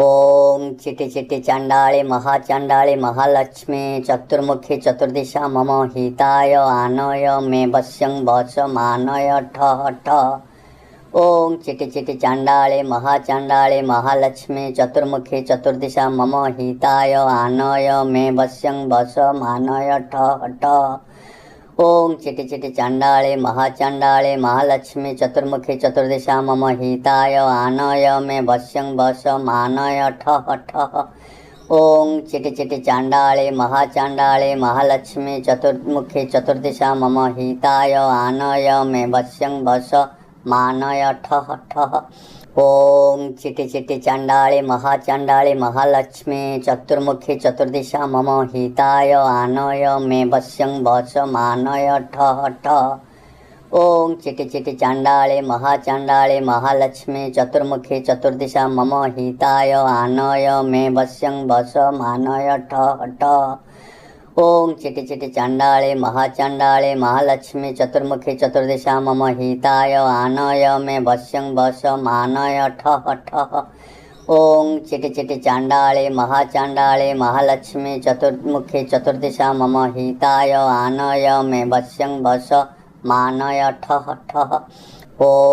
ओम चिटी चिटी चंडाले महाचंडाले महालक्ष्मी चतुर्मुखी चतुर्दिशा मम हिताय आनय मे वश्यं वश मानय ठः ठः। ओम चिटी चिटी चंडाले महाचंडाले महालक्ष्मी चतुर्मुखी चतुर्दिशा मम हिताय आनय मे वश्यं वश मानय ठः ठः। ओम चिटी चिटी चंडाले महाचंडाले महालक्ष्मी चतुर्मुखी चतुर्दिशा मम हिताय आनय मे वश्यं वश मानय ठः ठः। ओम चिटी चिटी चंडाले महाचंडाले महालक्ष्मी चतुर्मुखी चतुर्दिशा मम हिताय आनय मे वश्यं वश मानय ठः ठः। ओम चिटी चिटी चंडाले महाचंडाले महालक्ष्मी चतुर्मुखी चतुर्दिशा मम हिताय आनय मे वश्यं वश मानय ठः ठः। ओम चिटी चिटी चंडाले महाचंडाले महालक्ष्मी चतुर्मुखी चतुर्दिशा मम हिताय आनय मे वश्यं वश मानय ठः ठः। ओम चिटी चिटी चंडाले महाचंडाले महालक्ष्मी चतुर्मुखी चतुर्दिशा मम हिताय आनय मे वश्यं वश मानय ठः ठः। ओम चिटी चिटी चंडाले महाचंडाले महालक्ष्मी चतुर्मुखी चतुर्दिशा मम हिताय आनय मे वश्यं वश मानय ठः ठः।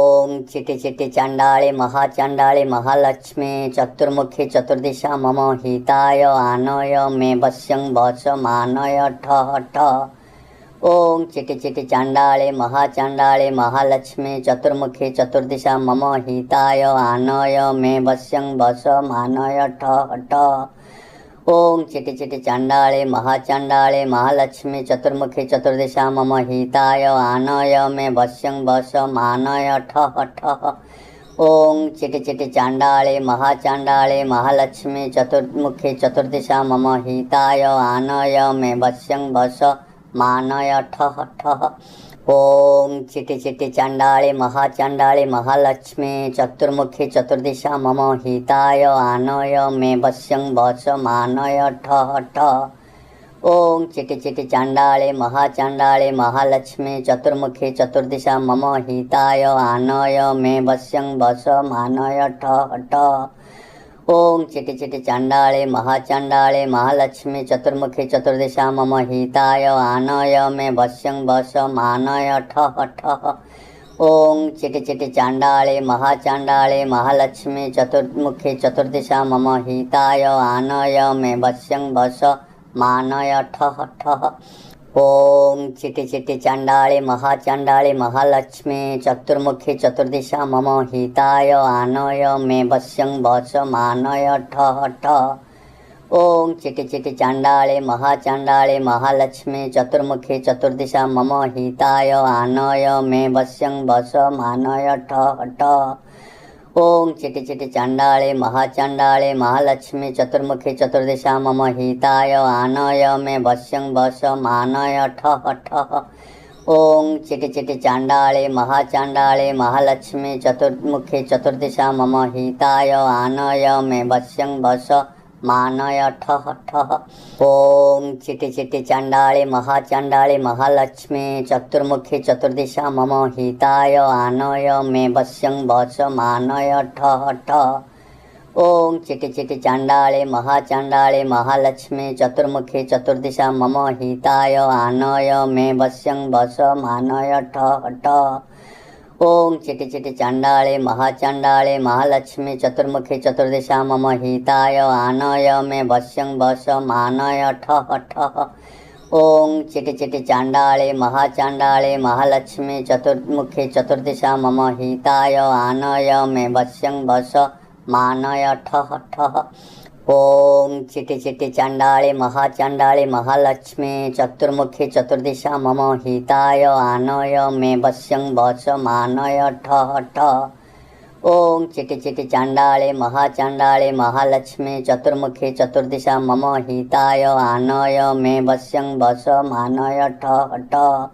ओम चिटी चिटी चंडाले महाचंडाले महालक्ष्मी चतुर्मुखी चतुर्दिशा मम हिताय आनय मे वश्यं वश मानय ठः ठः। ओम चिटी चिटी चंडाले महाचंडाले महालक्ष्मी चतुर्मुखी चतुर्दिशा मम हिताय आनय मे वश्यं वश मानय ठः ठः। ओम चिटी चिटी चंडाले महाचंडाले महालक्ष्मी चतुर्मुखी चतुर्दिशा मम हिताय आनय मे वश्यं वश मानय ठः ठः। ओम चिटी चिटी चंडाले महाचंडाले महालक्ष्मी चतुर्मुखी चतुर्दिशा मम हिताय आनय मे वश्यं वश मानय ठः ठः। ओम चिटी चिटी चंडाले महाचंडाले महालक्ष्मी चतुर्मुखी चतुर्दिशा मम हिताय आनय मे वश्यं वश मानय ठः ठः। ओम चिटी चिटी चंडाले महाचंडाले महालक्ष्मी चतुर्मुखी चतुर्दिशा मम हिताय आनय मे वश्यं वश मानय ठः ठः। ओम चिटी चिटी चंडाले महाचंडाले महालक्ष्मी चतुर्मुखी चतुर्दिशा मम हिताय आनय मे वश्यं वश मानय ठः ठः। ओम चिटी चिटी चंडाले महाचंडाले महालक्ष्मी चतुर्मुखी चतुर्दिशा मम हिताय आनय मे वश्यं वश मानय ठः ठः। ओम चिटी चिटी चंडाले महाचंडाले महालक्ष्मी चतुर्मुखी चतुर्दिशा मम हिताय आनय मे वश्यं वश मानय ठः ठः। ओम चिटी चिटी चंडाले महाचंडाले महालक्ष्मी चतुर्मुखी चतुर्दिशा मम हिताय आनय मे वश्यं वश मानय ठः ठः। ओम चिटी चिटी चंडाले महाचंडाले महालक्ष्मी चतुर्मुखी चतुर्दिशा मम हिताय आनय मे वश्यं वश मानय ठः ठः। ओम चिटी चिटी चंडाले महाचंडाले महालक्ष्मी चतुर्मुखी चतुर्दिशा मम हिताय आनय मे वश्यं वश मानय ठः ठः। ओम चिटी चिटी चंडाले महाचंडाले महालक्ष्मी चतुर्मुखी चतुर्दिशा मम हिताय आनय मे वश्यं वश मानय ठः ठः। ओम चिटी चिटी चंडाले महाचंडाले महालक्ष्मी चतुर्मुखी चतुर्दिशा मम हिताय आनय मे वश्यं वश मानय ठः ठः। ओम चिटी चिटी चंडाले महाचंडाले महालक्ष्मी चतुर्मुखी चतुर्दिशा मम हिताय आनय मे वश्यं वश मानय ठः ठः। ओम चिटी चिटी चंडाले महाचंडाले महालक्ष्मी चतुर्मुखी चतुर्दिशा मम हिताय आनय मे वश्यं वश मानय ठः ठः। ओम चिटी चिटी चंडाले महाचंडाले महालक्ष्मी चतुर्मुखी चतुर्दिशा मम हिताय आनय मे वश्यं वश मानय ठः ठः। ओम चिटी चिटी चंडाले महाचंडाले महालक्ष्मी चतुर्मुखी चतुर्दिशा मम हिताय आनय मे वश्यं वश मानय ठः ठः।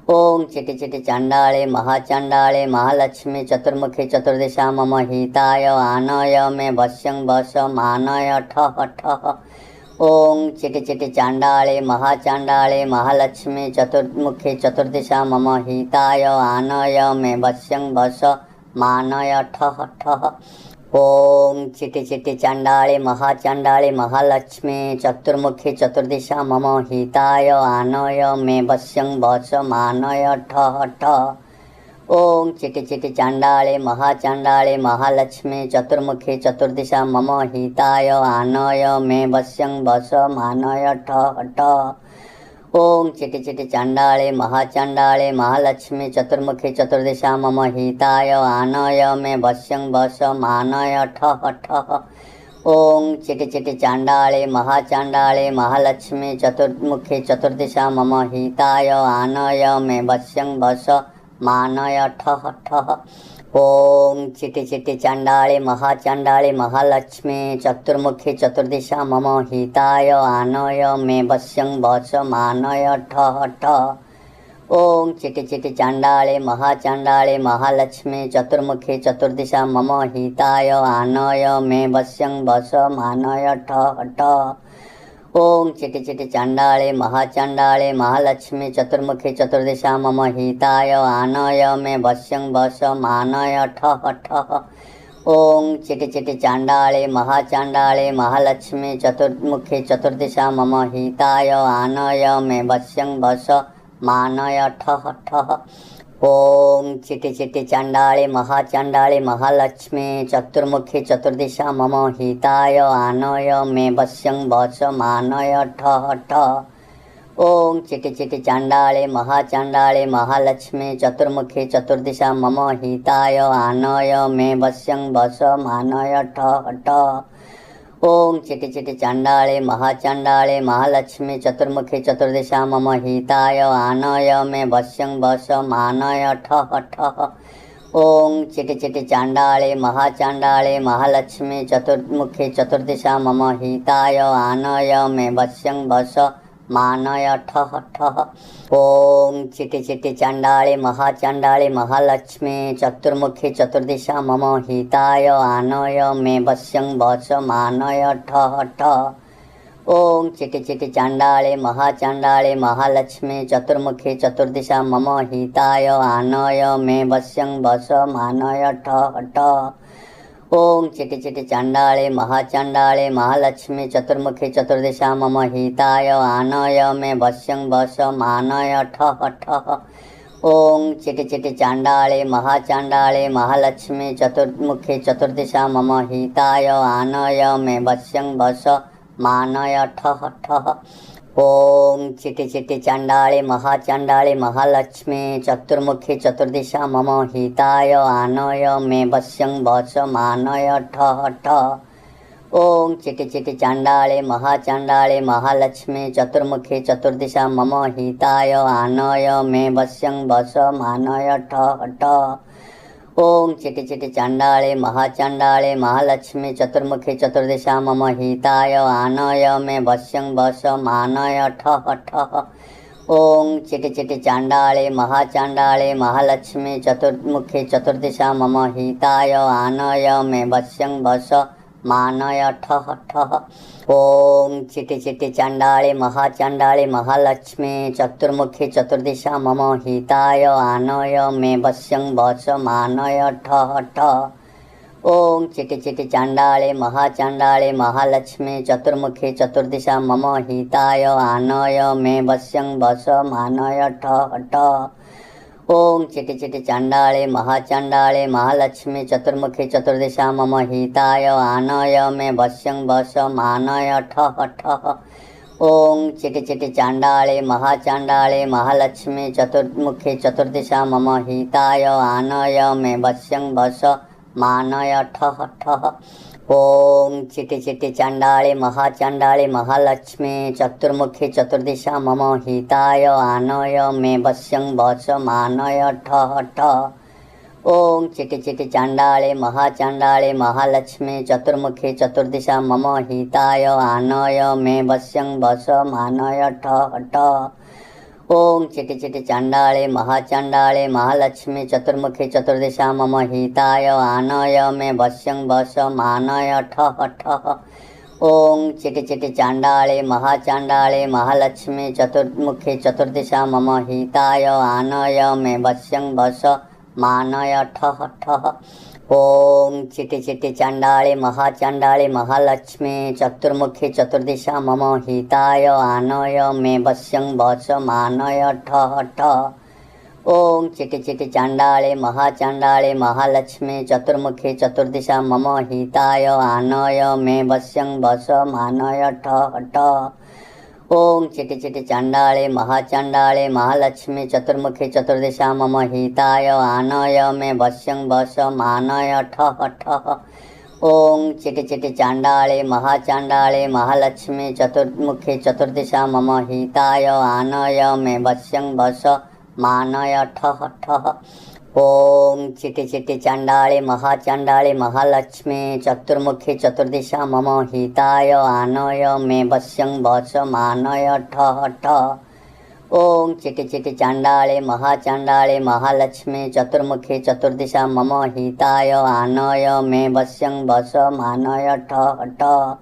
ओम चिटी चिटी चंडाले महाचंडाले महालक्ष्मी चतुर्मुखी चतुर्दिशा मम हिताय आनय मे वश्यं वश मानय ठः ठः। ओम चिटी चिटी चंडाले महाचंडाले महालक्ष्मी चतुर्मुखी चतुर्दिशा मम हिताय आनय मे वश्यं वश मानय ठः ठः। ओम चिटी चिटी चांडाळे महाचांडाळे महालक्ष्मी चतुर्मुखी चतुर्दिशा मम हिताय आनय मे वश्यं वच मानय ठ ठ। ओम चिटी चिटी चांडाळे महाचांडाळे महालक्ष्मी चतुर्मुखी चतुर्दिशा मम हिताय आनय मे वश्यं वच मानय ठ ठ। ओम चिटी चिटी चांडाळे महाचांडाळे महालक्ष्मी चतुर्मुखी चतुर्दिशा मम हिताय आनय मे वश्यं वच मानय ठ ठ। ओम चिटी चिटी चांडाळे महाचांडाळे महालक्ष्मी चतुर्मुखी चतुर्दिशा मम हिताय आनय मे वश्यं वच मानय ठ ठ। ओम चिटी चिटी चांडाळे महाचांडाळे महालक्ष्मी चतुर्मुखी चतुर्दिशा मम हिताय आनय मे वश्यं वच मानय ठ ठ। ओम चिटी चिटी चांडाळे महाचांडाळे महालक्ष्मी चतुर्मुखी चतुर्दिशा मम हिताय आनय मे वश्यं वच मानय ठ ठ। ओम चिटी चिटी चांडाळे महाचांडाळे महालक्ष्मी चतुर्मुखी चतुर्दिशा मम हिताय आनय मे वश्यं वच मानय ठ ठ। ओम चिटी चिटी चांडाळे महाचांडाळे महालक्ष्मी चतुर्मुखी चतुर्दिशा मम हिताय आनय मे वश्यं वच मानय ठ ठ। ओम चिटी चिटी चांडाळे महाचांडाळे महालक्ष्मी चतुर्मुखी चतुर्दिशा मम हिताय आनय मे वश्यं वच मानय ठ ठ। ओम चिटी चिटी चांडाळे महाचांडाळे महालक्ष्मी चतुर्मुखी चतुर्दिशा मम हिताय आनय मे वश्यं वच मानय ठ ठ। ओम चिटी चिटी चांडाळे महाचांडाळे महालक्ष्मी चतुर्मुखी चतुर्दिशा मम हिताय आनय मे वश्यं वच मानय ठ ठ। ओम चिटी चिटी चांडाळे महाचांडाळे महालक्ष्मी चतुर्मुखी चतुर्दिशा मम हिताय आनय मे वश्यं वच मानय ठ ठ। ओम चिटी चिटी चांडाळे महाचांडाळे महालक्ष्मी चतुर्मुखी चतुर्दिशा मम हिताय आनय मे वश्यं वच मानय ठ ठ। ओम चिटी चिटी चांडाळे महाचांडाळे महालक्ष्मी चतुर्मुखी चतुर्दिशा मम हिताय आनय मे वश्यं वच मानय ठ ठ। ओम चिटी चिटी चांडाळे महाचांडाळे महालक्ष्मी चतुर्मुखी चतुर्दिशा मम हिताय आनय मे वश्यं वच मानय ठ ठ। ओम चिटी चिटी चांडाळे महाचांडाळे महालक्ष्मी चतुर्मुखी चतुर्दिशा मम हिताय आनय मे वश्यं वच मानय ठ ठ। ओम चिटी चिटी चांडाळे महाचांडाळे महालक्ष्मी चतुर्मुखी चतुर्दिशा मम हिताय आनय मे वश्यं वच मानय ठ ठ। ओम चिटी चिटी चांडाळे महाचांडाळे महालक्ष्मी चतुर्मुखी चतुर्दिशा मम हिताय आनय मे वश्यं वच मानय ठ ठ। ओम चिटी चिटी चांडाळे महाचांडाळे महालक्ष्मी चतुर्मुखी चतुर्दिशा मम हिताय आनय मे वश्यं वच मानय ठ ठ। ओम चिटी चिटी चांडाळे महाचांडाळे महालक्ष्मी चतुर्मुखी चतुर्दिशा मम हिताय आनय मे वश्यं वच मानय ठ ठ। ओम चिटी चिटी चांडाळे महाचांडाळे महालक्ष्मी चतुर्मुखी चतुर्दिशा मम हिताय आनय मे वश्यं वच मानय ठ ठ। ओम चिटी चिटी चांडाळे महाचांडाळे महालक्ष्मी चतुर्मुखी चतुर्दिशा मम हिताय आनय मे वश्यं वच मानय ठ ठ। ओम चिटी चिटी चांडाळे महाचांडाळे महालक्ष्मी चतुर्मुखी चतुर्दिशा मम हिताय आनय मे वश्यं वच मानय ठ ठ। ओम चिटी चिटी चांडाळे महाचांडाळे महालक्ष्मी चतुर्मुखी चतुर्दिशा मम हिताय आनय मे वश्यं वच मानय ठ ठ। ओम चिटी चिटी चांडाळे महाचांडाळे महालक्ष्मी चतुर्मुखी चतुर्दिशा मम हिताय आनय मे वश्यं वच मानय ठ ठ। ओम चिटी चिटी चांडाळे महाचांडाळे महालक्ष्मी चतुर्मुखी चतुर्दिशा मम हिताय आनय मे वश्यं वच मानय ठ ठ। ओम चिटी चिटी चांडाळे महाचांडाळे महालक्ष्मी चतुर्मुखी चतुर्दिशा मम हिताय आनय मे वश्यं वच मानय ठ ठ। ओम चिटी चिटी चांडाळे महाचांडाळे महालक्ष्मी चतुर्मुखी चतुर्दिशा मम हिताय आनय मे वश्यं वच मानय ठः ठः। ॐ चिटि चिटि चण्डाळे महाचण्डाळे महालक्ष्मी चतुर्मुखी चतुर्दिशा मम हिताय आनय मे वश्यं वच मानय ठः ठः। ॐ चिटि चिटि चण्डाळे महाचण्डाळे महालक्ष्मी चतुर्मुखी चतुर्दिशा मम हिताय आनय मे वश्यं वच मानय ठः ठः। ॐ चिटि चिटि चण्डाळे महाचण्डाळे महालक्ष्मी चतुर्मुखी चतुर्दिशा मम हिताय आनय मे वश्यं वच मानय ठः ठः। ॐ चिटि चिटि चण्डाळे महाचण्डाळे महालक्ष्मी चतुर्मुखी चतुर्दिशा मम हिताय आनय मे वश्यं वच मानय ठः ठः। ॐ चिटि चिटि चण्डाळे महाचण्डाळे महालक्ष्मी चतुर्मुखी चतुर्दिशा मम हिताय आनय मे वश्यं वच मानय ठः ठः। ॐ चिटि चिटि चण्डाळे महाचण्डाळे महालक्ष्मी चतुर्मुखी चतुर्दिशा मम हिताय आनय मे वश्यं वच मानय ठः ठः।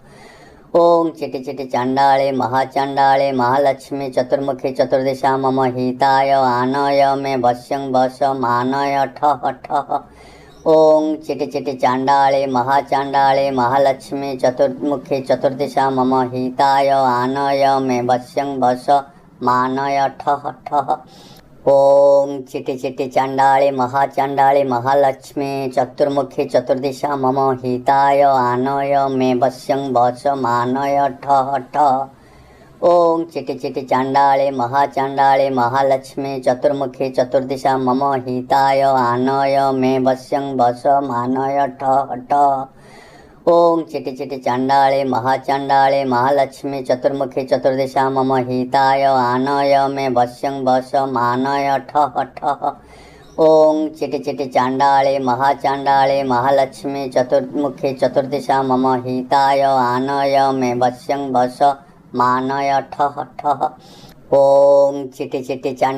ॐ चिटि चिटि चण्डाळे महाचण्डाळे महालक्ष्मी चतुर्मुखी चतुर्दिशा मम हिताय आनय मे वश्यं वच मानय ठः ठः। ॐ चिटि चिटि चण्डाळे महाचण्डाळे महालक्ष्मी चतुर्मुखी चतुर्दिशा मम हिताय आनय मे वश्यं वच मानय ठः ठः। ॐ चिटि चिटि चण्डाळे महाचण्डाळे महालक्ष्मी चतुर्मुखी चतुर्दिशा मम हिताय आनय मे वश्यं वच मानय ठः ठः। ॐ चिटि चिटि चण्डाळे महाचण्डाळे महालक्ष्मी चतुर्मुखी चतुर्दिशा मम हिताय आनय मे वश्यं वच मानय ठः ठः। ॐ चिटि चिटि चण्डाळे महाचण्डाळे महालक्ष्मी चतुर्मुखी चतुर्दिशा मम हिताय आनय मे वश्यं वच मानय ठः ठः। ॐ चिटि चिटि चण्डाळे महाचण्डाळे महालक्ष्मी चतुर्मुखी चतुर्दिशा मम हिताय आनय मे वश्यं वच मानय ठः ठः। ॐ चिटि चिटि चण्डाळे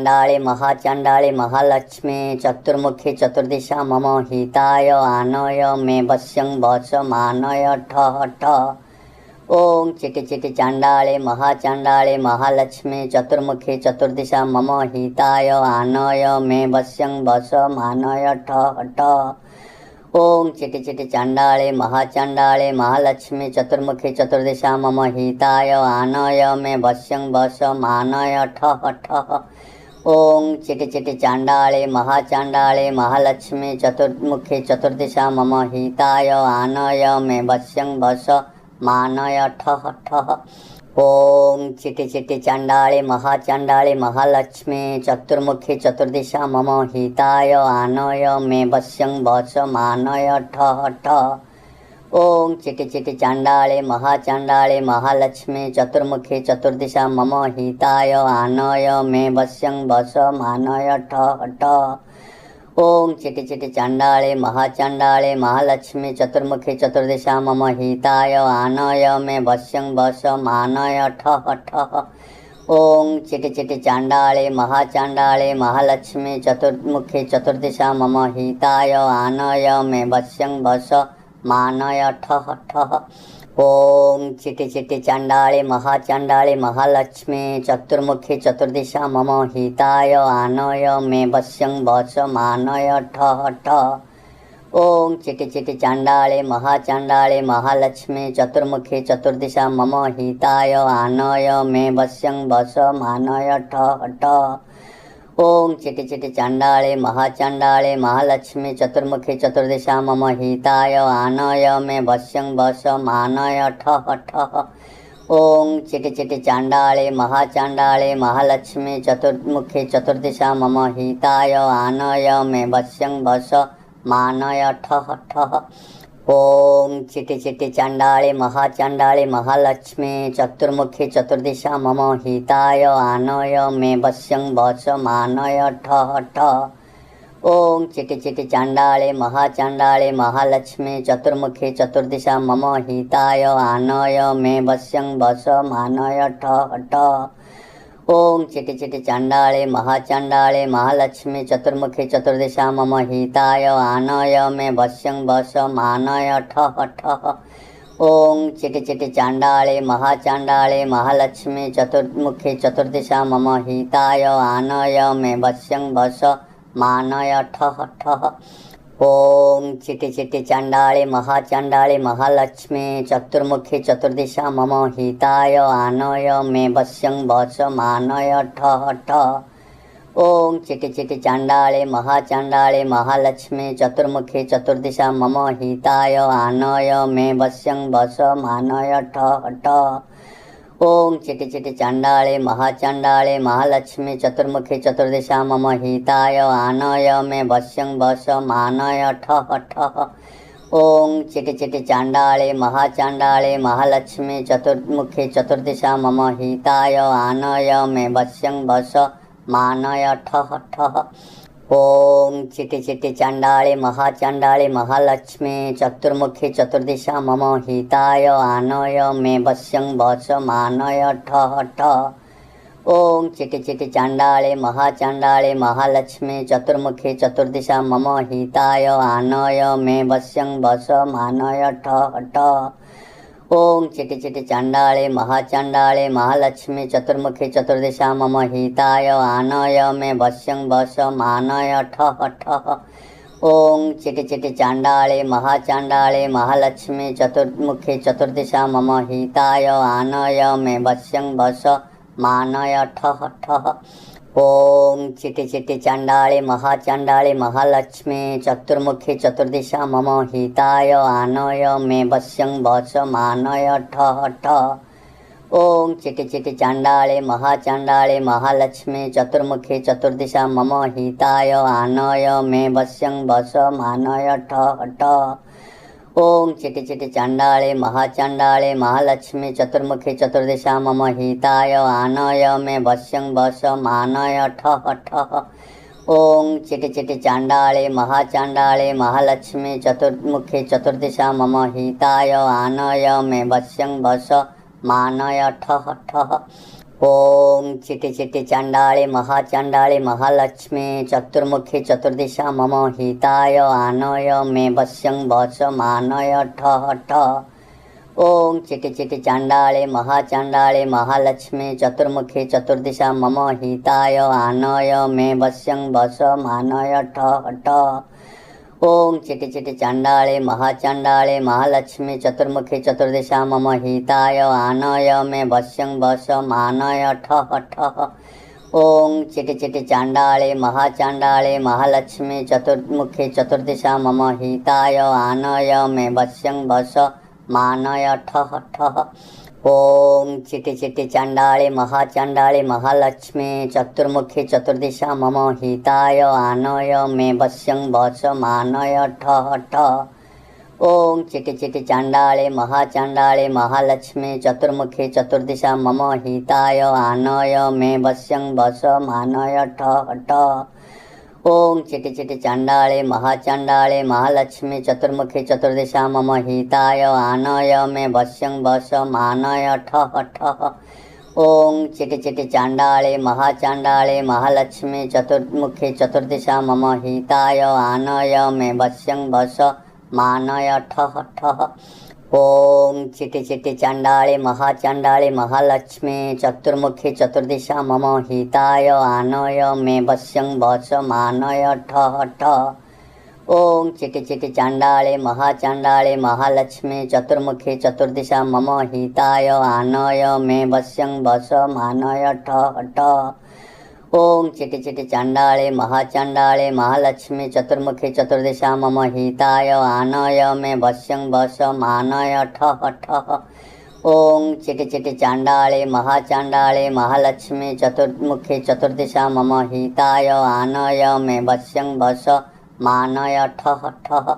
महाचण्डाळे महालक्ष्मी चतुर्मुखी चतुर्दिशा मम हिताय आनय मे वश्यं वच मानय ठः ठः। ॐ चिटि चिटि चण्डाळे महाचण्डाळे महालक्ष्मी चतुर्मुखी चतुर्दिशा मम हिताय आनय मे वश्यं वच मानय ठः ठः। ॐ चिटि चिटि चण्डाळे महाचण्डाळे महालक्ष्मी चतुर्मुखी चतुर्दिशा मम हिताय आनय मे वश्यं वच मानय ठः ठः। ॐ चिटि चिटि चण्डाळे महाचण्डाळे महालक्ष्मी चतुर्मुखी चतुर्दिशा मम हिताय आनय मे वश्यं वच मानय ठः ठः। ॐ चिटि चिटि चण्डाळे महाचण्डाळे महालक्ष्मी चतुर्मुखी चतुर्दिशा मम हिताय आनय मे वश्यं वच मानय ठः ठः। ॐ चिटि चिटि चण्डाळे महाचण्डाळे महालक्ष्मी चतुर्मुखी चतुर्दिशा मम हिताय आनय मे वश्यं वच मानय ठः ठः। ॐ चिटि चिटि चण्डाळे महाचण्डाळे महालक्ष्मी चतुर्मुखी चतुर्दिशा मम हिताय आनय मे वश्यं वच मानय ठः ठः। ॐ चिटि चिटि चण्डाळे महाचण्डाळे महालक्ष्मी चतुर्मुखी चतुर्दिशा मम हिताय आनय मे वश्यं वच मानय ठः ठः। ॐ चिटि चिटि चण्डाळे महाचण्डाळे महालक्ष्मी चतुर्मुखी चतुर्दिशा मम हिताय आनय मे वश्यं वच मानय ठः ठः। ॐ चिटि चिटि चण्डाळे महाचण्डाळे महालक्ष्मी चतुर्मुखी चतुर्दिशा मम हिताय आनय मे वश्यं वच मानय ठः ठः। ॐ चिटि चिटि चण्डाळे महाचण्डाळे महालक्ष्मी चतुर्मुखी चतुर्दिशा मम हिताय आनय मे वश्यं वच मानय ठः ठः। ॐ चिटि चिटि चण्डाळे महाचण्डाळे महालक्ष्मी चतुर्मुखी चतुर्दिशा मम हिताय आनय मे वश्यं वच मानय ठः ठः। ॐ चिटि चिटि चण्डाळे महाचण्डाळे महालक्ष्मी चतुर्मुखी चतुर्दिशा मम हिताय आनय मे वश्यं वच मानय ठः ठः। ॐ चिटि चिटि चण्डाळे महाचण्डाळे महालक्ष्मी चतुर्मुखी चतुर्दिशा मम हिताय आनय मे वश्यं वच मानय ठः ठः। ॐ चिटि चिटि चण्डाळे महाचण्डाळे महालक्ष्मी चतुर्मुखी चतुर्दिशा मम हिताय आनय मे वश्यं वच मानय ठः ठः। ॐ चिटि चिटि चण्डाळे महाचण्डाळे महालक्ष्मी चतुर्मुखी चतुर्दिशा मम हिताय आनय मे वश्यं वच मानय ठः ठः। ॐ चिटि चिटि चण्डाळे महाचण्डाळे महालक्ष्मी चतुर्मुखी चतुर्दिशा मम हिताय आनय मे वश्यं वच मानय ठः ठः। ॐ चिटि चिटि चण्डाळे महाचण्डाळे महालक्ष्मी चतुर्मुखी चतुर्दिशा मम हिताय आनय मे वश्यं वच मानय ठः ठः। ॐ चिटि चिटि चण्डाळे महाचण्डाळे महालक्ष्मी चतुर्मुखी चतुर्दिशा मम हिताय आनय मे वश्यं वच मानय ठः ठः। ॐ चिटि चिटि चण्डाळे महाचण्डाळे महालक्ष्मी चतुर्मुखी चतुर्दिशा मम हिताय आनय मे वश्यं वच मानय ठः ठः। ॐ चिटि चिटि चण्डाळे महाचण्डाळे महालक्ष्मी चतुर्मुखी चतुर्दिशा मम हिताय आनय मे वश्यं वच मानय ठः ठः। ॐ चिटि चिटि चण्डाळे महाचण्डाळे महालक्ष्मी चतुर्मुखी चतुर्दिशा मम हिताय आनय मे वश्यं वच मानय ठः ठः। ॐ चिटि चिटि चण्डाळे महाचण्डाळे महालक्ष्मी चतुर्मुखी चतुर्दिशा मम हिताय आनय मे वश्यं वच मानय ठः ठः। ॐ चिटि चिटि चण्डाळे महाचण्डाळे महालक्ष्मी चतुर्मुखी चतुर्दिशा मम हिताय आनय मे वश्यं वच मानय ठः ठः। ॐ चिटि चिटि चण्डाळे महाचण्डाळे महालक्ष्मी चतुर्मुखी चतुर्दिशा मम हिताय आनय मे वश्यं वच मानय ठः ठः। ॐ चिटि चिटि चण्डाळे महाचण्डाळे महालक्ष्मी चतुर्मुखी चतुर्दिशा मम हिताय आनय मे वश्यं वच मानय ठः ठः। ॐ चिटि चिटि चण्डाळे महाचण्डाळे महालक्ष्मी चतुर्मुखी चतुर्दिशा मम हिताय आनय मे वश्यं वच मानय ठः ठः। ॐ चिटि चिटि चण्डाळे महाचण्डाळे महालक्ष्मी चतुर्मुखी चतुर्दिशा मम हिताय आनय मे वश्यं वच मानय ठः ठः। ॐ चिटि चिटि चण्डाळे महाचण्डाळे महालक्ष्मी चतुर्मुखी चतुर्दिशा मम हिताय आनय मे वश्यं वच मानय ठः ठः। ॐ चिटि चिटि चण्डाळे महाचण्डाळे महालक्ष्मी चतुर्मुखी चतुर्दिशा मम हिताय आनय मे वश्यं वच मानय ठः ठः। ॐ चिटि चिटि चण्डाळे महाचण्डाळे महालक्ष्मी चतुर्मुखी चतुर्दिशा मम हिताय आनय मे वश्यं वच मानय ठः ठः। ॐ चिटि चिटि चण्डाळे महाचण्डाळे महालक्ष्मी चतुर्मुखी चतुर्दिशा मम हिताय आनय मे वश्यं वच मानय ठः ठः। ॐ चिटि चिटि चण्डाळे महाचण्डाळे महालक्ष्मी चतुर्मुखी चतुर्दिशा मम हिताय आनय मे वश्यं वच मानय ठः ठः। ॐ चिटि चिटि चण्डाळे महाचण्डाळे महालक्ष्मी चतुर्मुखी चतुर्दिशा मम हिताय आनय मे वश्यं वच मानय ठः ठः। ॐ चिटि चिटि चण्डाळे महाचण्डाळे महालक्ष्मी चतुर्मुखी चतुर्दिशा मम हिताय आनय मे वश्यं वच मानय ठः ठः। ॐ चिटि चिटि चण्डाळे महाचण्डाळे महालक्ष्मी चतुर्मुखी चतुर्दिशा मम हिताय आनय मे वश्यं वच मानय ठः ठः। ॐ चिटि चिटि चण्डाळे महाचण्डाळे महालक्ष्मी चतुर्मुखी चतुर्दिशा मम हिताय आनय मे वश्यं वच मानय ठः ठः। ॐ चिटि चिटि चण्डाळे महाचण्डाळे महालक्ष्मी चतुर्मुखी चतुर्दिशा मम हिताय आनय मे वश्यं वच मानय ठः ठः। ॐ चिटि चिटि चण्डाळे महाचण्डाळे महालक्ष्मी चतुर्मुखी चतुर्दिशा मम हिताय आनय मे वश्यं वच मानय ठः ठः। ॐ चिटि चिटि चण्डाळे महाचण्डाळे महालक्ष्मी चतुर्मुखी चतुर्दिशा मम हिताय आनय मे वश्यं वच मानय ठः ठः।